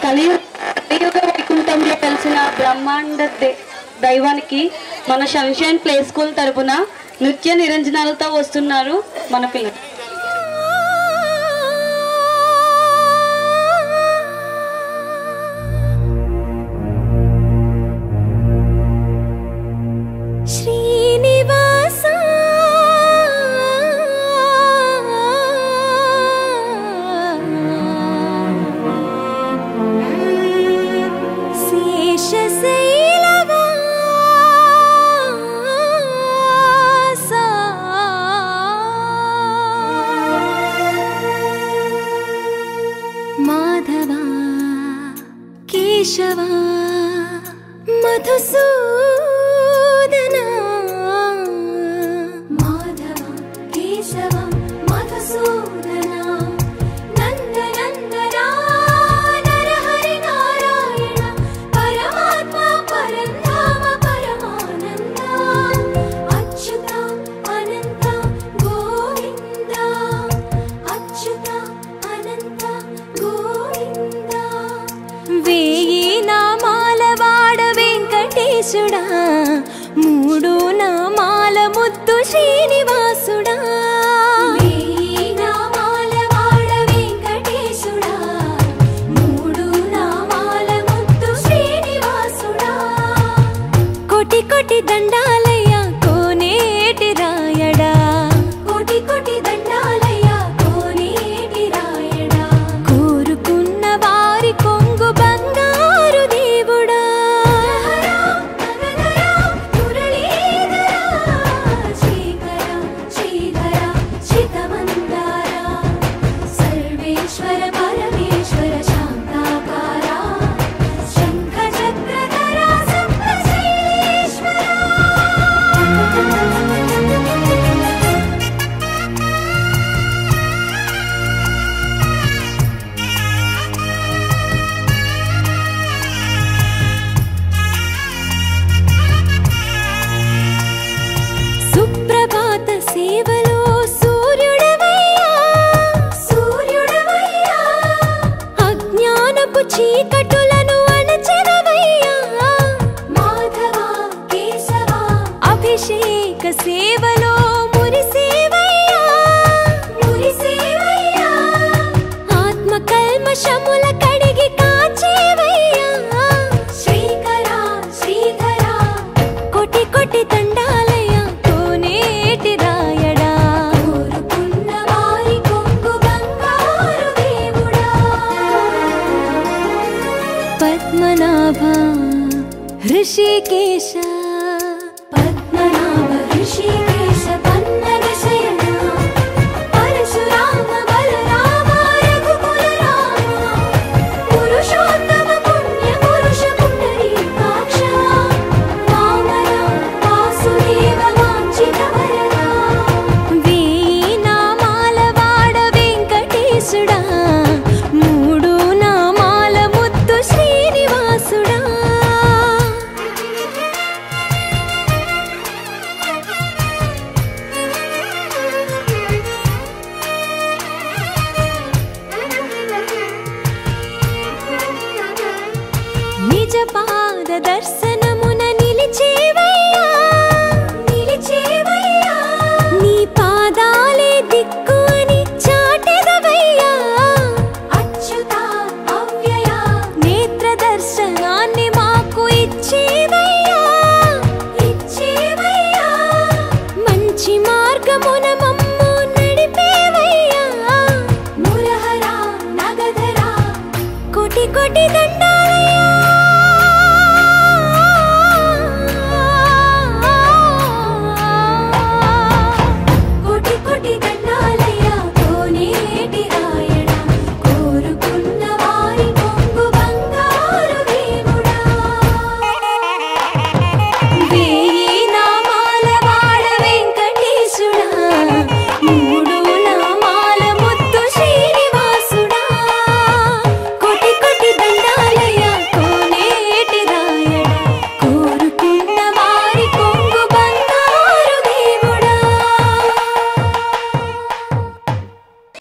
కలియుగ వైకుంఠంలో కలిసిన బ్రహ్మాండ దైవానికి మన సన్షైన్ ప్లే స్కూల్ తరపున నృత్య నిరంజనాలతో వస్తున్నారు మన పిల్లలు. కేశవా మధుసూదన మాధవ కేశవ మధుసూదన నందనందన నరహరి నారాయణ పరమాత్మ పరంధామ పరమానంద అచ్యుత అనంత గోవింద అచ్యుత అనంత గోవింద వేయి నామాల వాడ వెంకటేశుడా మూడు నామాల ముద్దు శ్రీనివాసుడా వేయి నామాల వాడ వెంకటేశుడా మూడు నామాల ముద్దు శ్రీనివాసుడా కోటి కోటి దండాలయ్య కోనేటి రాయడా కోటి కోటి దండాలయ్య కోనేటి రాయడా కోరుకున్న వారి కొంగు బంగారు దేవుడా శ్రీకర శ్రీధర చితమందార సర్వేశ్వర పరమేశ్వర శాంతాకార శంఖ చక్రధర సప్తశైలేశ్వర సుప్రభాత సేవలో సూర్యుడవయ్యా సూర్యుడవయ్యా అజ్ఞానపు చీకటులను అణచెదవయ్యా మాధవ కేశవ అభిషేక సేవలో మురిసేవయ్యా మురిసేవయ్యా ఆత్మ కల్మషముల కడిగి కాచేవయ్యా శ్రీకర శ్రీధర కోటి కోటి దండాలయ్య కోనేటి రాయడా కోరుకున్న వారి కొంగు బంగారు దేవుడా పద్మనాభ హృషికేశ పద్మనాభ హృషికేశ పన్నగ శయన పరశురామ బలరామ రఘుకుల రామ పురుషోత్తమ పుణ్య పురుష పుండరీకాక్ష వామన వాసుదేవ వాంఛిత వరదా వేయి నామాల వాడ వెంకటేశుడా మూడు నామాల ముద్దు శ్రీనివాసుడా నిజ పాద దర్శనమున నిలిచేవయ్యా నిలిచేవయ్యా నీ పాదాలే దిక్కు అని చాటెదవయ్యా అచ్యుత అవ్యయ నేత్ర దర్శనాన్ని మాకు ఇచ్చేవయ్యా ఇచ్చేవయ్యా మంచి మార్గమున మమ్ము నడిపేవయ్యా మురహర నగధర కోటి కోటి దండ